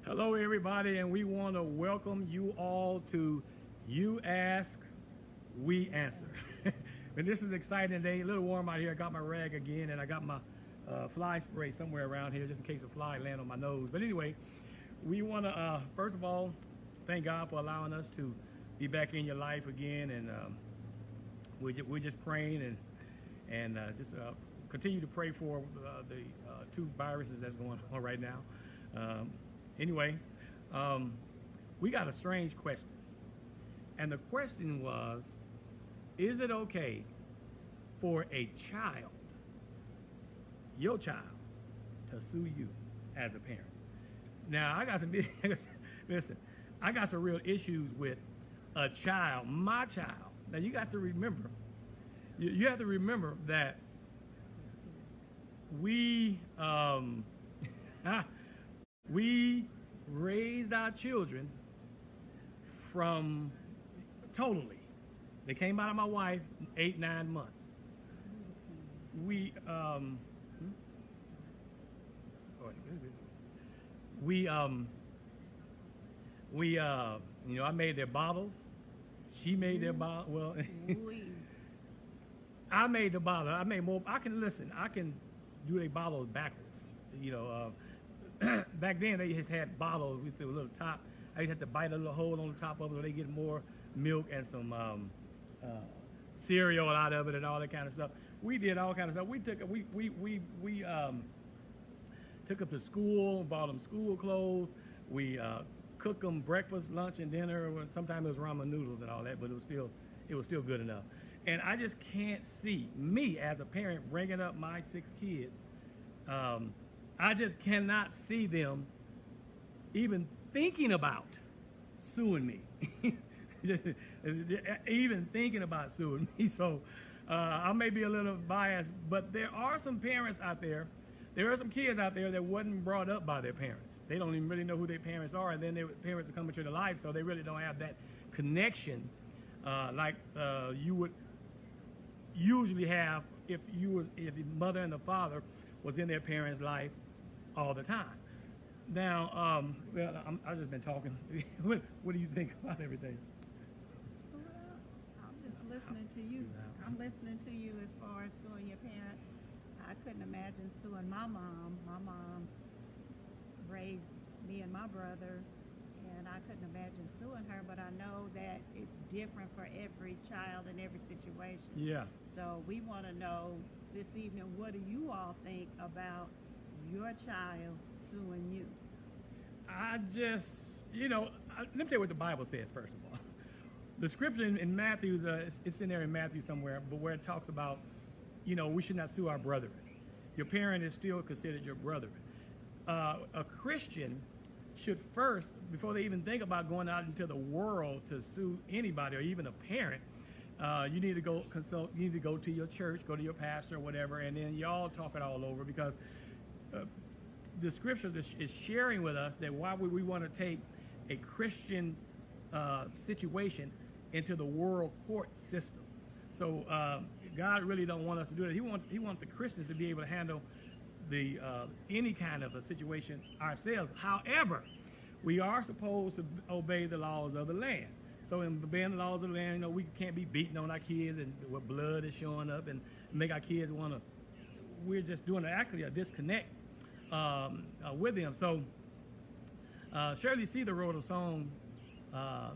Hello, everybody, and we want to welcome you all to You Ask, We Answer. And this is an exciting day. A little warm out here. I got my rag again, and I got my fly spray somewhere around here just in case a fly land on my nose. But anyway, we want to, first of all, thank God for allowing us to be back in your life again, and we're just praying and just continue to pray for the two viruses that's going on right now. Anyway, we got a strange question. And the question was, is it okay for a child, your child, to sue you as a parent? Now, I got some, listen, I got some real issues with a child, my child. Now, you got to remember, you have to remember that we raised our children from totally. They came out of my wife 8-9 months. I made their bottles. She made their bottle. Well, I made the bottle. I made more. I can do their bottles backwards. Back then they just had bottles with a little top. I just had to bite a little hole on the top of it so they get more milk and some cereal out of it and all that kind of stuff. We did all kind of stuff. We took them to school, bought them school clothes. We cooked them breakfast, lunch, and dinner. Sometimes it was ramen noodles and all that, but it was still good enough. And I just can't see me as a parent bringing up my 6 kids. I just cannot see them even thinking about suing me. Even thinking about suing me. So I may be a little biased, but there are some parents out there. There are some kids out there that wasn't brought up by their parents. They don't even really know who their parents are, and then their parents are coming to their life, so they really don't have that connection like you would usually have if the mother and the father was in their parents' life all the time. Now, I've just been talking. What do you think about everything? Well, I'm just listening to you. I'm listening to you as far as suing your parent. I couldn't imagine suing my mom. My mom raised me and my brothers, and I couldn't imagine suing her, but I know that it's different for every child in every situation. Yeah. So we want to know this evening, what do you all think about your child suing you? I just, let me tell you what the Bible says, first of all. The scripture in Matthew, it's in there in Matthew somewhere, but where it talks about, we should not sue our brethren. Your parent is still considered your brother. A Christian should first, before they even think about going out into the world to sue anybody or even a parent, you need to go consult. You need to go to your church, go to your pastor, or whatever, and then y'all talk it all over, because the scriptures is sharing with us that why would we want to take a Christian situation into the world court system? So God really don't want us to do that. He wants the Christians to be able to handle the any kind of a situation ourselves. However, we are supposed to obey the laws of the land. So in obeying the laws of the land, we can't be beating on our kids and where blood is showing up and make our kids want to. We're just doing actually a disconnect with them. So Shirley Cedar wrote a song,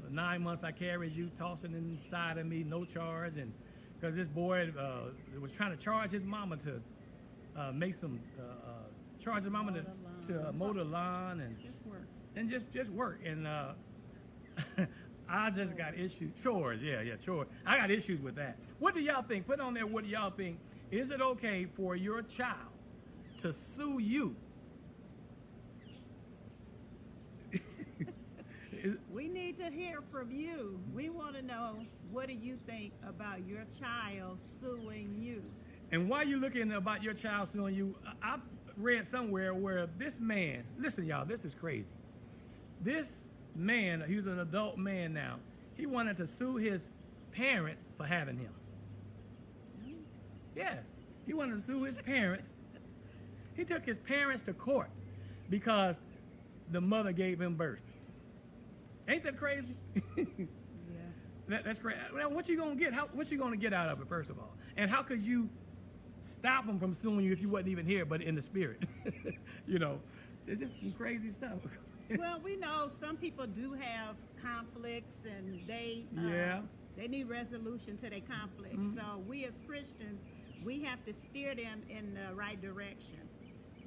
9 months I carried you, tossing inside of me, no charge, and because this boy was trying to charge his mama to make some charge his mama to mow the lawn and just work just work. And I just got issues. Chores, yeah, chores. I got issues with that. What do y'all think? Put on there, what do y'all think? Is it okay for your child to sue you? We need to hear from you. We want to know, what do you think about your child suing you? And while you're looking about your child suing you, I've read somewhere where this man, listen y'all, this is crazy. This man, he's an adult man now, he wanted to sue his parent for having him. Yes, he wanted to sue his parents. He took his parents to court because the mother gave him birth. Ain't that crazy? Yeah. That's crazy. Well, what you gonna get? What you gonna get out of it, first of all? And how could you stop them from suing you if you wasn't even here, but in the spirit? You know, it's just some crazy stuff. Well, we know some people do have conflicts, and they need resolution to their conflicts. So we as Christians, we have to steer them in the right direction.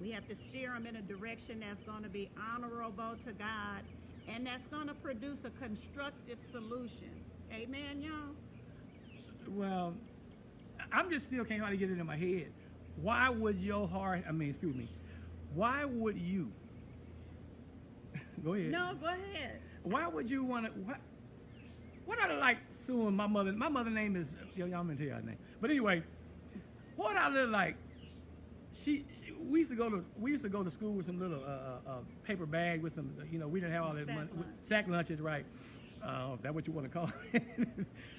We have to steer them in a direction that's going to be honorable to God, and that's going to produce a constructive solution. Amen, y'all? Well, I'm just still can't hardly get it in my head. Why would your heart, why would you, go ahead. No, go ahead. Why would you want to, what I like suing my mother? My mother's name is, y'all going to tell you her name. But anyway, what I look like, we used to go to school with some little paper bag with some, we didn't have all that money. Sack lunches, right? That's what you want to call it.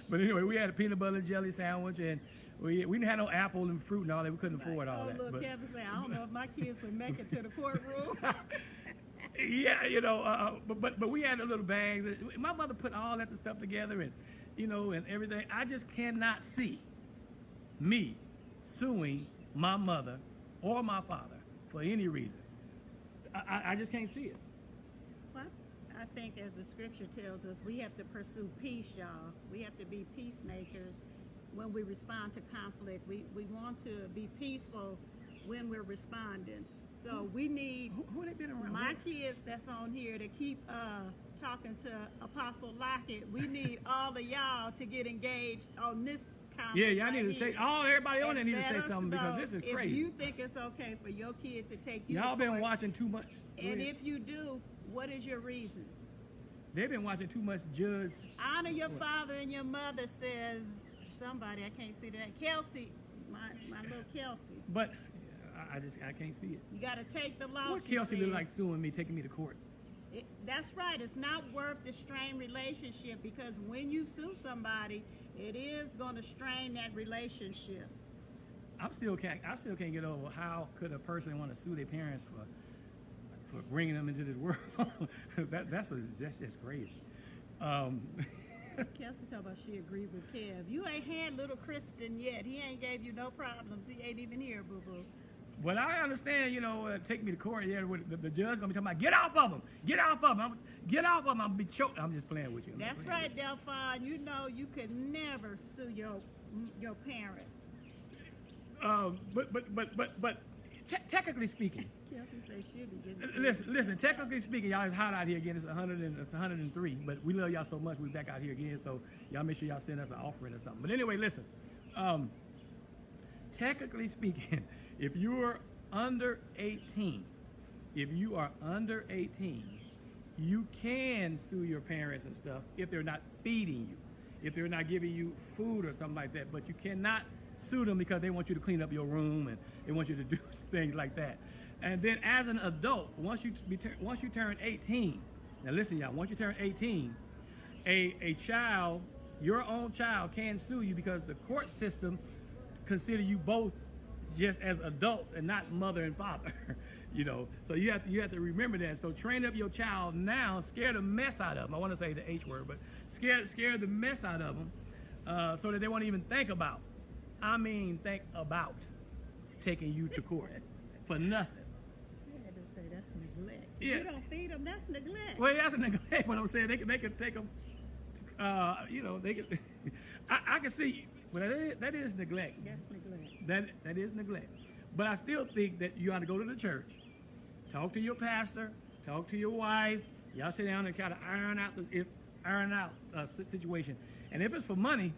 But anyway, we had a peanut butter and jelly sandwich, and we didn't have no apple and fruit and all that. We couldn't afford all that. Look, Kevin said, I don't know if my kids would make it to the courtroom. Yeah, but we had the little bags. My mother put all that stuff together, and and everything. I just cannot see me suing my mother or my father for any reason. I just can't see it. Well, I think as the scripture tells us, we have to pursue peace, y'all. We have to be peacemakers when we respond to conflict. We want to be peaceful when we're responding. So we need who they been around? My kids that's on here to keep talking to Apostle Lockett. We need all of y'all to get engaged on this conflict. Yeah, y'all need to say, everybody on there need to say something, because this is crazy. If you think it's okay for your kid to take you y'all to court, been watching too much. And if you do, what is your reason? They've been watching too much Judge. Honor your father and your mother, says somebody. I can't see that. Kelsey, my little Kelsey. But I can't see it. You got to take the loss. What Kelsey look like suing me, taking me to court? That's right. It's not worth the strained relationship, because when you sue somebody, it is going to strain that relationship. I still can't get over how could a person want to sue their parents for bringing them into this world. that's just crazy. Kelsey talking about she agreed with Kev. You ain't had little Kristen yet. He ain't gave you no problems. He ain't even here, boo-boo. Well, I understand, take me to court. Yeah, the judge gonna be talking about, get off of them, get off of them, get off of them. I'm gonna be choked. I'm just playing with you. That's right, Delphine. You know you could never sue your parents. But technically speaking. Kelsey says she'll be getting sued. Listen. Technically speaking, y'all, it's hot out here again. It's 103. But we love y'all so much. We back out here again. So y'all make sure y'all send us an offering or something. But anyway, listen. Technically speaking, if you're under 18, you can sue your parents and stuff if they're not feeding you, if they're not giving you food or something like that. But you cannot sue them because they want you to clean up your room and they want you to do things like that. And then as an adult, once you turn 18, now listen, y'all, once you turn 18, a child, your own child, can sue you because the court system consider you both just as adults and not mother and father. So you have to remember that. So train up your child now, scare the mess out of them. I want to say the H word, but scare the mess out of them, so that they won't even think about taking you to court for nothing. I had to say that's neglect. Yeah. You don't feed them, that's neglect. Well, that's neglect. What I'm saying, they could take them. They could. I can see. Well, that is neglect. That's neglect. That is neglect. But I still think that you ought to go to the church, talk to your pastor, talk to your wife. Y'all sit down and kind of iron out the situation. And if it's for money,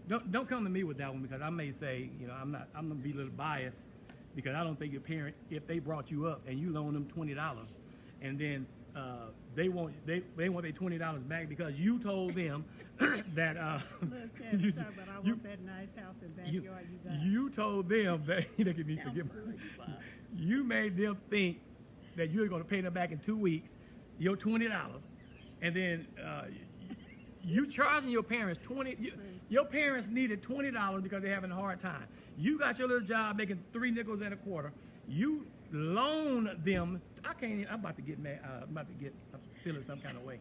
don't come to me with that one, because I may say, I'm gonna be a little biased, because I don't think your parent, if they brought you up and you loan them $20, and then they want their $20 back because you told them that Look, Ted, you talk about I want that nice house and backyard you got. You told them that you made them think that you're going to pay them back in 2 weeks, your $20, and then you charging your parents your parents needed $20 because they're having a hard time. You got your little job making 3 nickels and a quarter. You loan them. I can't even, I'm about to get mad. I'm feeling some kind of way.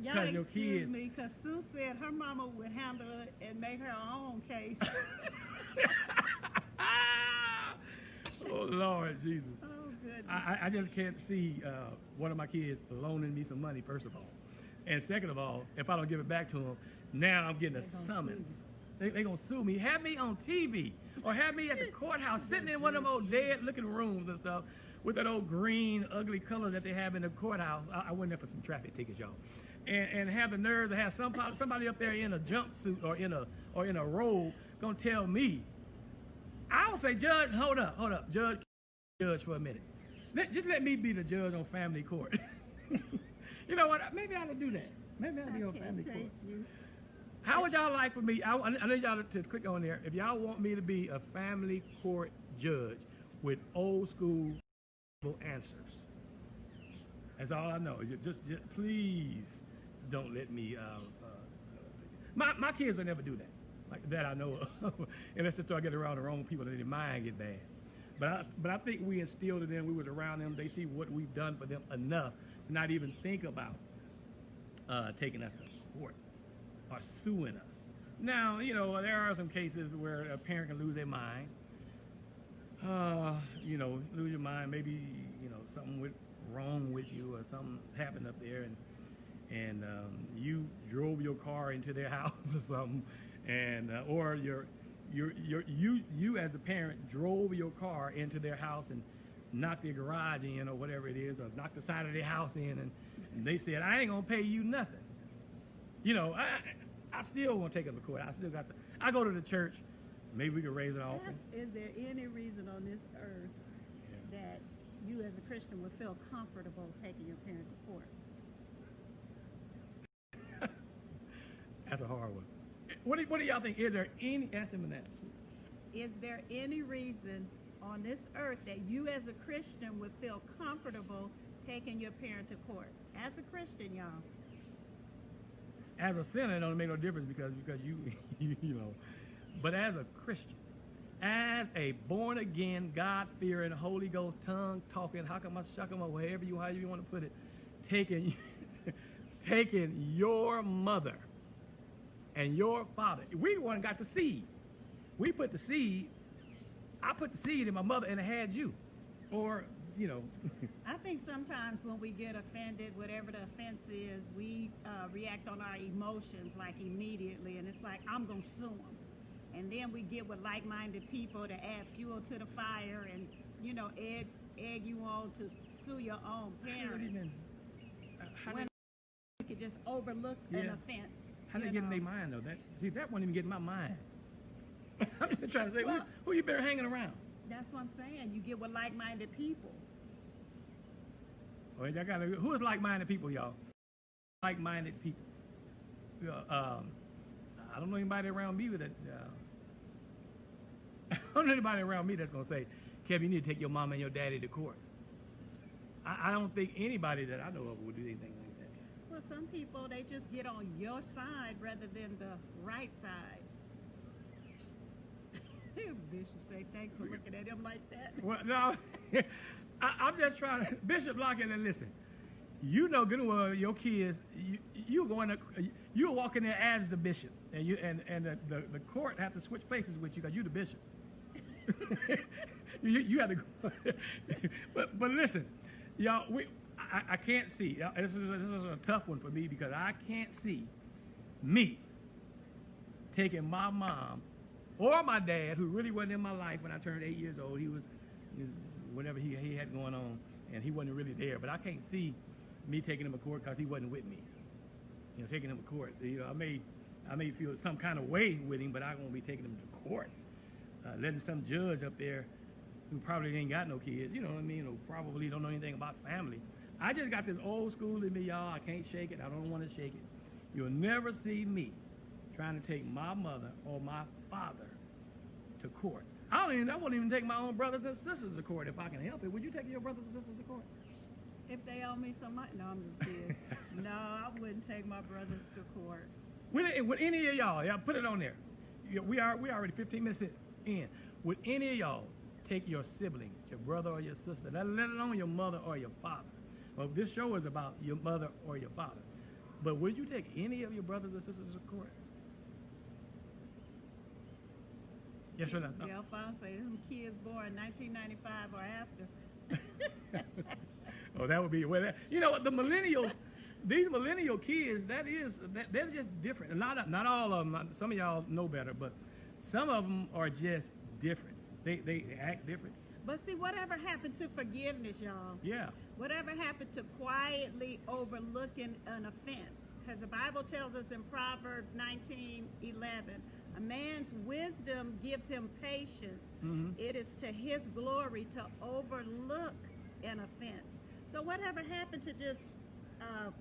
Y'all excuse me, because Sue said her mama would handle it and make her own case. Oh, Lord Jesus. Oh, goodness. I just can't see one of my kids loaning me some money, first of all. And second of all, if I don't give it back to them, now I'm getting a summons. They're going to sue me. Have me on TV or have me at the courthouse sitting in one of them old dead-looking rooms and stuff with that old green, ugly color that they have in the courthouse. I went there for some traffic tickets, y'all. And have the nerves to have somebody up there in a jumpsuit or in a robe going to tell me. I would say, Judge, hold up, judge for a minute. Just let me be the judge on family court. You know what? Maybe I ought to do that. Maybe I ought to be on family court. How would y'all like for me? I need y'all to click on there. If y'all want me to be a family court judge with old school answers. That's all I know. Just please don't let me. My kids will never do that. Like that I know of. Unless they start getting around the wrong people, then their mind get bad. But I think we instilled in them. We was around them. They see what we've done for them enough to not even think about taking us to court or suing us. Now, you know, there are some cases where a parent can lose their mind. You know, lose your mind. Maybe, you know, something went wrong with you or something happened up there, and you drove your car into their house or something, and or you as a parent drove your car into their house and knocked their garage in or whatever it is, or knocked the side of their house in, and they said, I ain't gonna pay you nothing. You know, I still won't take them to court. I go to the church. Maybe we could raise an offering. Is there any reason on this earth that you as a Christian would feel comfortable taking your parent to court? That's a hard one. What do y'all think? Is there any, ask them that. Is there any reason on this earth that you as a Christian would feel comfortable taking your parent to court? As a Christian, y'all. As a sinner, it don't make no difference because you know. But as a Christian, as a born-again, God-fearing, Holy Ghost, tongue-talking, however you want to put it, taking your mother and your father. We the one got the seed. We put the seed. I put the seed in my mother and it had you. Or, you know. I think sometimes when we get offended, whatever the offense is, we react on our emotions like immediately. And it's like, I'm going to sue them. And then we get with like-minded people to add fuel to the fire and, you know, egg you on to sue your own parents. When you could just overlook an offense. How do they get in their mind, though? That won't even get in my mind. I'm just trying to say, who you better hanging around? That's what I'm saying. You get with like-minded people. Well, who is like-minded people, y'all? Like-minded people. I don't know anybody around me that. I don't know anybody around me that's gonna say, "Kevin, you need to take your mom and your daddy to court." I don't think anybody that I know of would do anything like that. Well, some people they just get on your side rather than the right side. Bishop say, "Thanks for looking at him like that." Well, no, I'm just trying to. Bishop Lockett, and listen. You know good and well your kids. You're walking there as the bishop, and the court have to switch places with you because you're the bishop. you have to go. but listen, y'all. I can't see. This is a tough one for me because I can't see me taking my mom or my dad, who really wasn't in my life when I turned 8 years old. He was whatever he had going on, and he wasn't really there. But I can't see me taking him to court because he wasn't with me. You know, taking him to court. You know, I may feel some kind of way with him, but I won't be taking him to court. Letting some judge up there who probably ain't got no kids, you know what I mean, or probably don't know anything about family. I just got this old school in me, y'all. I can't shake it. I don't want to shake it. You'll never see me trying to take my mother or my father to court. I won't even take my own brothers and sisters to court if I can help it. Would you take your brothers and sisters to court? If they owe me some money, no, I'm just kidding. No, I wouldn't take my brothers to court. Would any of y'all put it on there? We already 15 minutes in. Would any of y'all take your siblings, your brother or your sister, let alone your mother or your father. Well, this show is about your mother or your father. But would you take any of your brothers or sisters to court? Yes or no? No. Delphine say them kids born 1995 or after. Oh, that would be you know the millennials. These millennial kids, they're just different. Not all of them. Some of y'all know better, but some of them are just different. They act different. But see, whatever happened to forgiveness, y'all? Yeah. Whatever happened to quietly overlooking an offense? Because the Bible tells us in Proverbs 19:11, a man's wisdom gives him patience. Mm-hmm. It is to his glory to overlook an offense. So whatever happened to just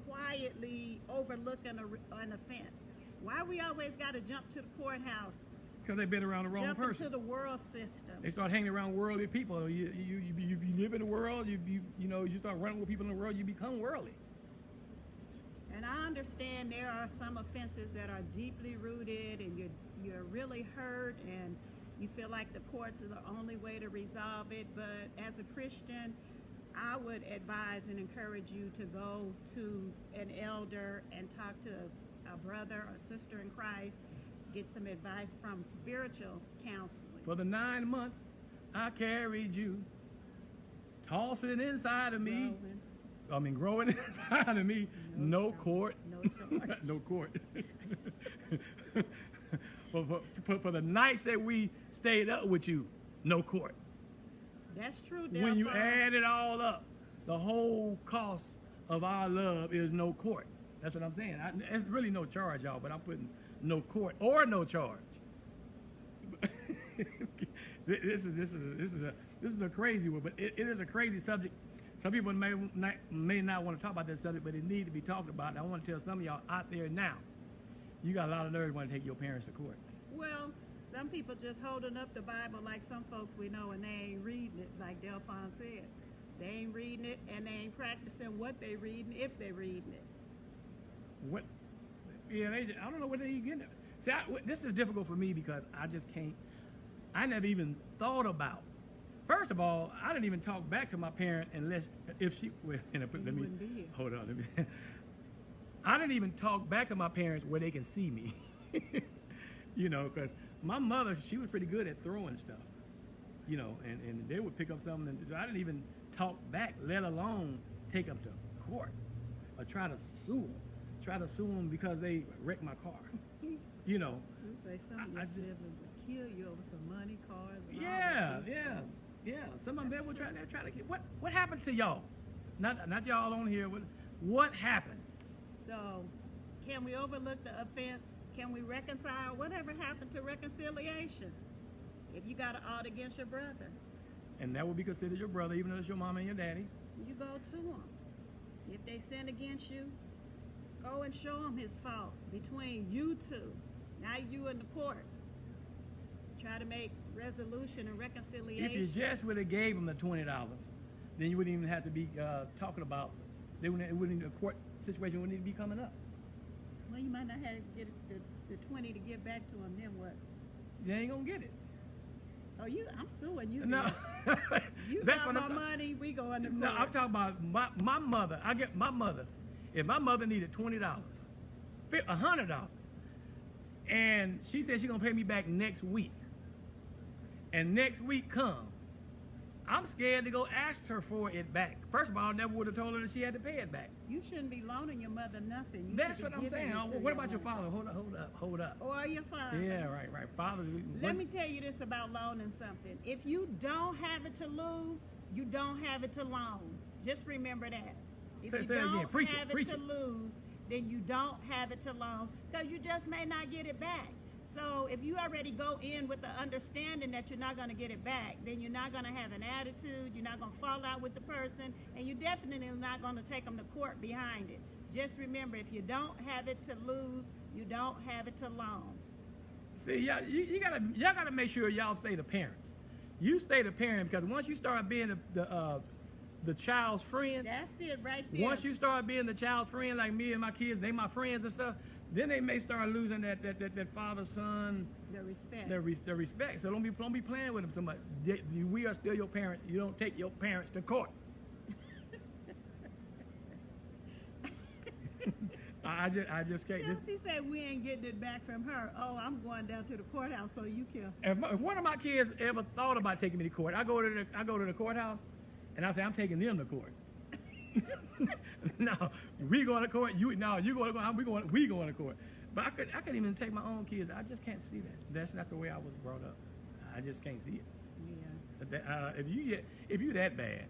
quietly overlook an offense? Why we always got to jump to the courthouse? Because they've been around the wrong person. Jump into the world system. They start hanging around worldly people. You live in the world. You start running with people in the world. You become worldly. And I understand there are some offenses that are deeply rooted, and you're really hurt, and you feel like the courts are the only way to resolve it. But as a Christian, I would advise and encourage you to go to an elder and talk to a brother or sister in Christ, get some advice from spiritual counseling. For the 9 months I carried you, tossing inside of me. Growing inside of me. No court. No charge. No court. for the nights that we stayed up with you, no court. That's true, Delphine. When you add it all up, the whole cost of our love is no court. That's what I'm saying. It's really no charge, y'all, but I'm putting no court or no charge. This is a crazy one, but it is a crazy subject. Some people may not want to talk about that subject, but it needs to be talked about. And I want to tell some of y'all out there now, you got a lot of nerve want to take your parents to court. Well, some people just holding up the Bible like some folks we know, and they ain't reading it, like Delphine said. They ain't reading it, and they ain't practicing what they reading, if they reading it. What? Yeah, I don't know what they getting. See, this is difficult for me because I just can't. I never even thought about. First of all, I didn't even talk back to my parent unless if she. Well, let me hold on. Let me. I didn't even talk back to my parents where they can see me. Because my mother, she was pretty good at throwing stuff. And they would pick up something, and so I didn't even talk back, let alone take them to court or try to sue them because they wrecked my car. So say some of your siblings will kill you over some money, cars. Yeah. Some of them they will try to get. What happened to y'all? Not y'all on here. What happened? So, can we overlook the offense? Can we reconcile? Whatever happened to reconciliation? If you got an ought against your brother, and that would be considered your brother, even though it's your mama and your daddy. You go to them. If they sin against you, go and show them his fault between you two. Now you in the court. Try to make resolution and reconciliation. If you just would have gave them the $20, then you wouldn't even have to be talking about. The court situation wouldn't even be coming up. Well, you might not have to get the 20 to give back to them. Then what? You ain't gonna get it. Oh, I'm suing you. No, you that's got what my money. We go in the court. No, I'm talking about my mother. I get my mother. If my mother needed $20, $100, and she said she's gonna pay me back next week, and next week come, I'm scared to go ask her for it back. First of all, I never would have told her that she had to pay it back. You shouldn't be loaning your mother nothing. That's what I'm saying. What about your father? Hold up. Or your father. Yeah, right. Father. Let me tell you this about loaning something. If you don't have it to lose, you don't have it to loan. Just remember that. If you don't have it to lose, then you don't have it to loan, because you just may not get it back. So if you already go in with the understanding that you're not going to get it back, then you're not going to have an attitude, you're not going to fall out with the person, and you're definitely not going to take them to court behind it. Just remember, if you don't have it to lose, you don't have it to loan. See, y'all gotta make sure y'all stay the parents. You stay the parent, because once you start being the child's friend. That's it right there. Once you start being the child's friend, like me and my kids, they my friends and stuff, then they may start losing that father son, the respect. the respect. So don't be playing with them so much. We are still your parents. You don't take your parents to court. I just can't. She said we ain't getting it back from her. Oh, I'm going down to the courthouse so you can. If one of my kids ever thought about taking me to court, I go to the courthouse, and I say I'm taking them to court. No, we going to court. You going to court. We going to court. But I couldn't even take my own kids. I just can't see that. That's not the way I was brought up. I just can't see it. Yeah. If you that bad,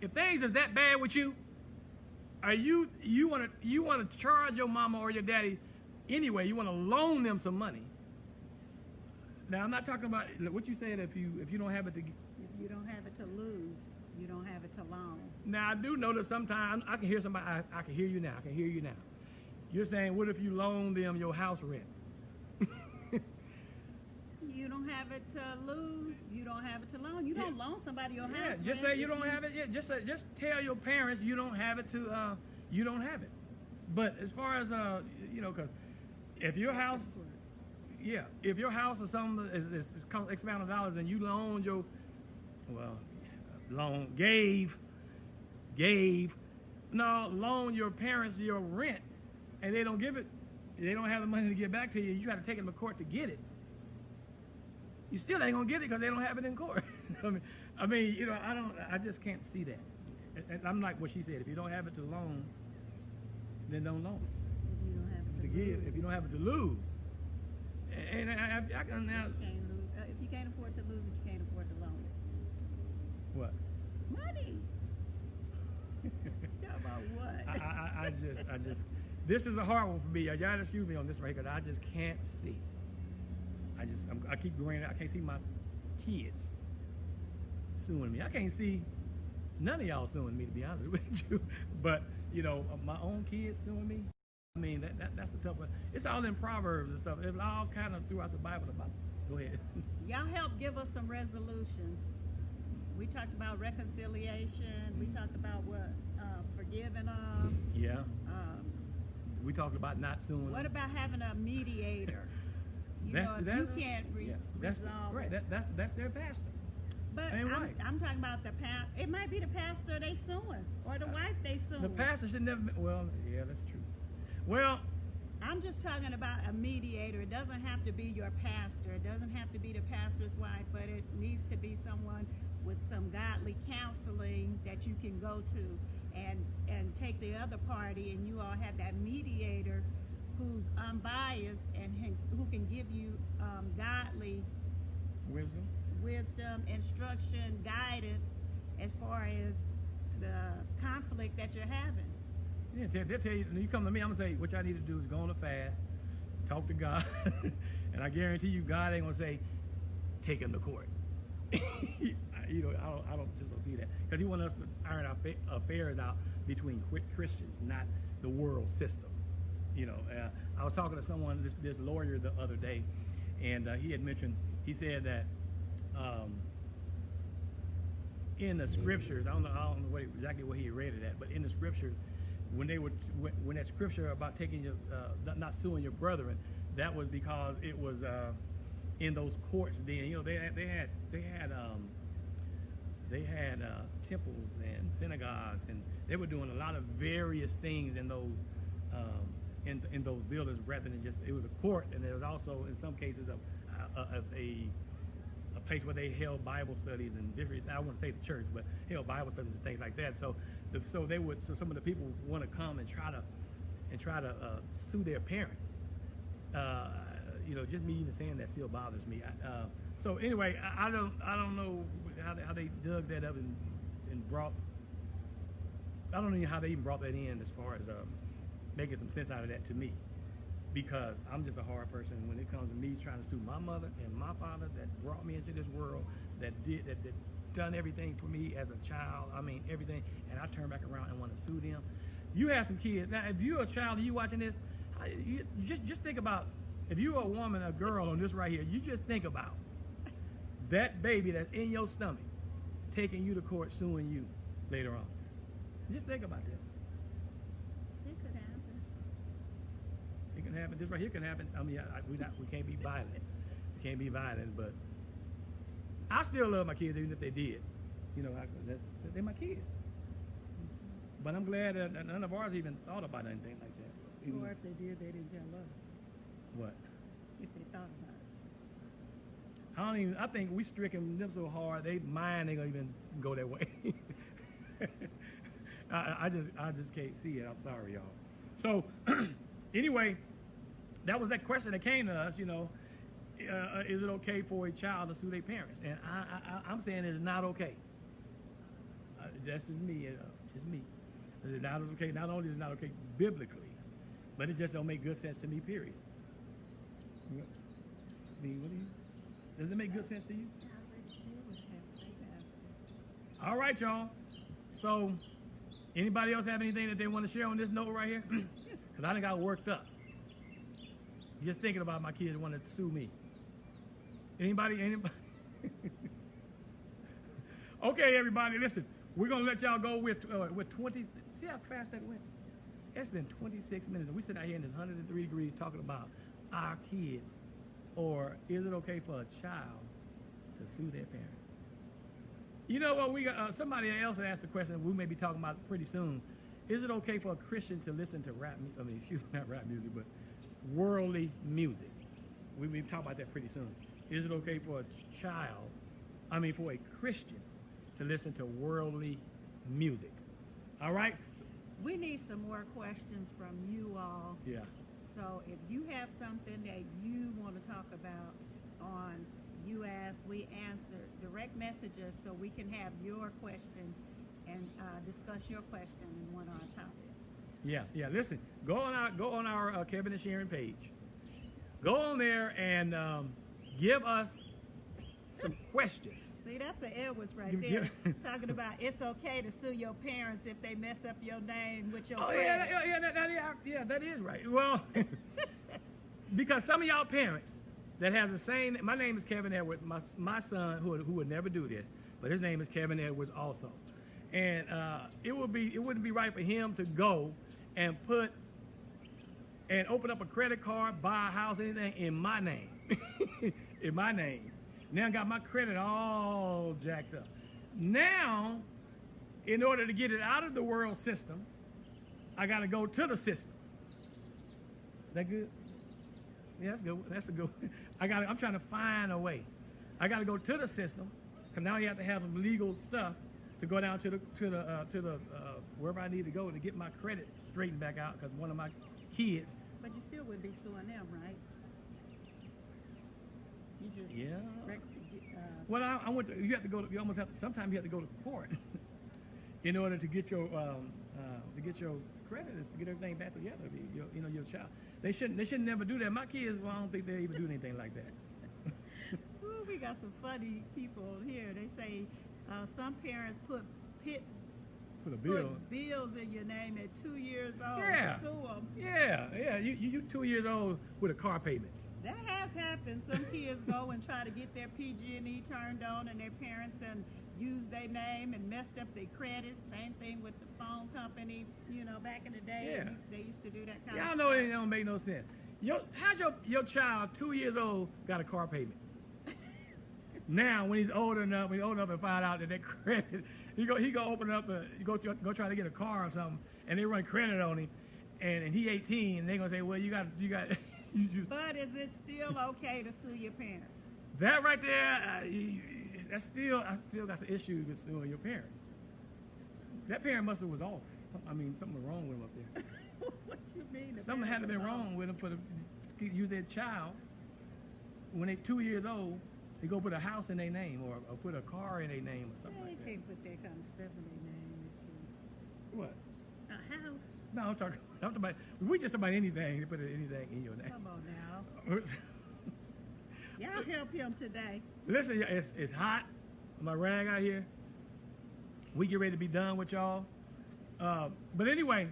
if things is that bad with you, are you want to charge your mama or your daddy anyway? You want to loan them some money. Now I'm not talking about what you said. If you don't have it to, if you don't have it to lose, you don't have it to loan. Now I do know that sometimes I can hear somebody. I can hear you now. I can hear you now. You're saying, what if you loan them your house rent? You don't have it to lose. You don't have it to loan. You don't loan somebody your house rent. Just say you don't have it. Yeah, just tell your parents you don't have it to. You don't have it. But as far as because if your house, if your house or something is cost X amount of dollars and you loaned loan your parents your rent, and they don't give it, they don't have the money to get back to you. You try to take them to court to get it. You still ain't gonna get it because they don't have it in court. I just can't see that. And I'm like what she said. If you don't have it to loan, then don't loan. If you don't have it to give, if you don't have it to lose, and I can now. If you can't afford to lose it, you can't afford to loan it. What? Money. Tell about what? I just. This is a hard one for me. Y'all excuse me on this right, because I just can't see. I keep going. I can't see my kids suing me. I can't see none of y'all suing me, to be honest with you. But my own kids suing me. I mean, that's a tough one. It's all in Proverbs and stuff. It's all kind of throughout the Bible about. Go ahead. Y'all help give us some resolutions. We talked about reconciliation. We talked about forgiving them. Yeah. We talked about not suing. What about having a mediator? You can't resolve right. it. That's their pastor. But I'm talking about the pastor. It might be the pastor they suing or the wife they suing. The pastor should never. Well, yeah, that's true. Well, I'm just talking about a mediator. It doesn't have to be your pastor. It doesn't have to be the pastor's wife, but it needs to be someone with some godly counseling that you can go to and take the other party, and you all have that mediator who's unbiased and who can give you godly wisdom, instruction, guidance as far as the conflict that you're having. Yeah, they'll tell you, you come to me, I'm going to say, what y'all need to do is go on a fast, talk to God, and I guarantee you God ain't going to say, take him to court. I don't see that. Because he wants us to iron our affairs out between Christians, not the world system. I was talking to someone, this lawyer the other day, and he said that in the scriptures, I don't know exactly what he read it at, but in the scriptures, when that scripture about taking your not suing your brethren, that was because it was in those courts then. They had temples and synagogues, and they were doing a lot of various things in those in those buildings, rather than just, it was a court, and there was also in some cases a place where they held Bible studies and different. I wouldn't say the church, but held Bible studies and things like that. So some of the people want to come and try to sue their parents. Just me even saying that still bothers me. So anyway, I don't know how they dug that up and brought. I don't know how they even brought that in as far as making some sense out of that to me, because I'm just a hard person when it comes to me trying to sue my mother and my father that brought me into this world, that done everything for me as a child. I mean everything, and I turn back around and want to sue them. You have some kids now. If you're a child and you watching this, you just think about, if you're a woman, a girl on this right here, you just think about that baby that's in your stomach taking you to court, suing you. later on. Just think about that. It could happen. It can happen. This right here can happen. I mean, we can't be violent. We can't be violent, but I still love my kids even if they did. You know, they're my kids. But I'm glad that none of ours even thought about anything like that. Or if they did, they didn't tell us. What? If they thought about it. I think we stricken them so hard, they mind ain't gonna even go that way. I just can't see it. I'm sorry, y'all. So anyway, that was that question that came to us, you know, is it okay for a child to sue their parents? And I'm saying it's not okay. That's just me, just me. It's not okay. Not only is it not okay biblically, but it just don't make good sense to me, period. I mean, does it make good sense to you? I already said what I have to say, Pastor. All right, y'all. So, anybody else have anything that they want to share on this note right here? Because I done got worked up. Just thinking about my kids wanting to sue me. Anybody? Okay, everybody, listen. We're going to let y'all go with 20. See how fast that went? It's been 26 minutes, and we sit out here in this 103 degrees talking about our kids. Or is it okay for a child to sue their parents? You know what? We got somebody else asked the question we may be talking about pretty soon. Is it okay for a Christian to listen to not rap music, but worldly music? We'll talk about that pretty soon. Is it okay for for a Christian to listen to worldly music? All right? So, We need some more questions from you all. yeah. So if you have something that you want to talk about on You Ask, We Answer, direct messages so we can have your question and discuss your question in one of our topics. Yeah. Listen, go on our Kevin and Sharon page. Go on there and give us some questions. See, that's the Edwards right there, talking about it's okay to sue your parents if they mess up your name with your credit. That is right. Well, because some of y'all parents that has the same, my name is Kevin Edwards, my son, who would never do this, but his name is Kevin Edwards also. And it wouldn't be right for him to go and open up a credit card, buy a house, anything in my name. In my name. Now I got my credit all jacked up. Now, in order to get it out of the world system, I got to go to the system. That good? Yeah, that's good. That's a good one. I'm trying to find a way. I got to go to the system, because now you have to have some legal stuff to go down to the wherever I need to go to get my credit straightened back out, because one of my kids. But you still would be suing them, right? You just Well, I went to. You have to go. You almost have to. Sometimes you have to go to court in order to get your credit, to get everything back together. Your child. They shouldn't never do that. My kids, well, I don't think they even do anything like that. Ooh, we got some funny people here. They say some parents put bills in your name at 2 years old. Yeah. Sue them. Yeah. You 2 years old with a car payment. That has happened. Some kids go and try to get their PG&E turned on, and their parents then used their name and messed up their credit. Same thing with the phone company. Back in the day, they used to do that kind of stuff. Y'all know it don't make no sense. How's your child 2 years old got a car payment? Now, when he's old enough and find out that their credit, he go open up go try to get a car or something, and they run credit on him, and he 18, and they gonna say, well, you got. But is it still okay to sue your parents? That right there, I still got the issue with suing your parent. That parent must have was off. Something was wrong with him up there. What you mean? Something had to be wrong with them to use their child when they're 2 years old. They go put a house in their name or put a car in their name or something like that. They can't put that kind of stuff in their name. What? A house. No, I'm talking about. We just about anything to put anything in your name. Come on now. Y'all help him today. Listen, it's hot. My rag out here. We get ready to be done with y'all. But anyway,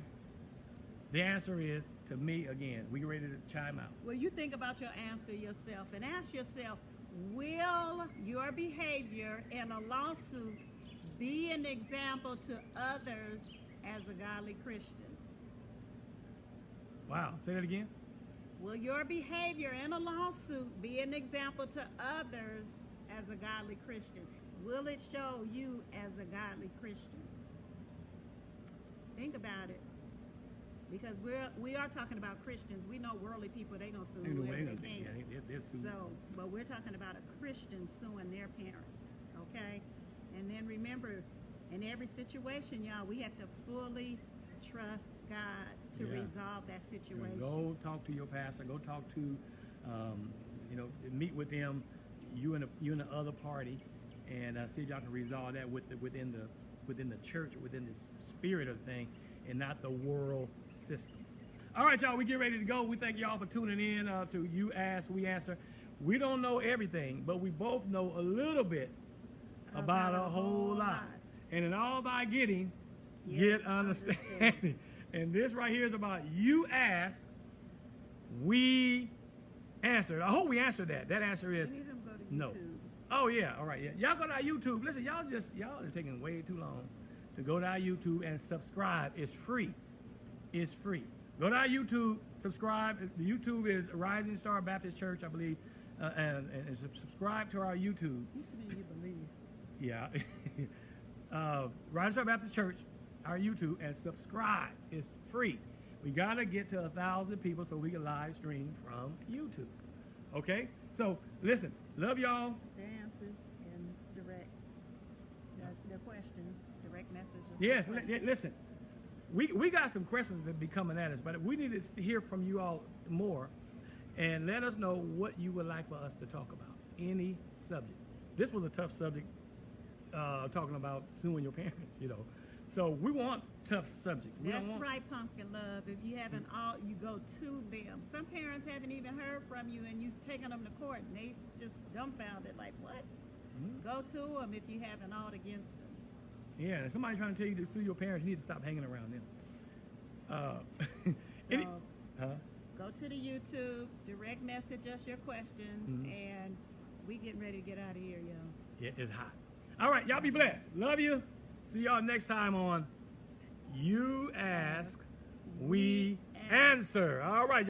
the answer is, to me, again, we get ready to chime out. Well, you think about your answer yourself and ask yourself, will your behavior in a lawsuit Be an example to others as a godly Christian. Wow. Say that again. Will your behavior in a lawsuit be an example to others as a godly Christian? Will it show you as a godly Christian? Think about it. Because we are talking about Christians. We know worldly people, they gonna sue whoever they can. They're suing. So, but we're talking about a Christian suing their parents, okay? And then remember, in every situation, y'all, we have to fully trust God to resolve that situation. Go talk to your pastor. Go talk to, meet with them, you and the other party, and see if y'all can resolve that within the church, within the spirit of the thing, and not the world system. All right, y'all, we get ready to go. We thank y'all for tuning in to You Ask, We Answer. We don't know everything, but we both know a little bit about a whole lot. And in all thy getting, get understanding. And this right here is about you ask, we answer. I hope we answered that. That answer is no. Oh yeah, all right, yeah. Y'all go to our YouTube. Listen, y'all are taking way too long to go to our YouTube and subscribe. It's free. It's free. Go to our YouTube, subscribe. The YouTube is Rising Star Baptist Church, I believe, and subscribe to our YouTube. You believe. Yeah. Rising Star Baptist Church, our YouTube, and subscribe. It's free. We got to get to 1,000 people so we can live stream from YouTube. Okay? So, listen, love y'all. The answers and direct, the questions, direct messages. Yes, listen. We got some questions that be coming at us, but we need to hear from you all more and let us know what you would like for us to talk about. Any subject. This was a tough subject, talking about suing your parents, So we want tough subjects. That's right, Pumpkin Love. If you haven't you go to them. Some parents haven't even heard from you, and you've taken them to court, and they just dumbfounded, like, what? Go to them if you haven't ought against them. Yeah, and somebody trying to tell you to sue your parents, you need to stop hanging around them. Go to the YouTube, direct message us your questions, and we getting ready to get out of here, y'all. Yeah, it's hot. All right, y'all be blessed. Love you. See y'all next time on You Ask, We Answer. All right.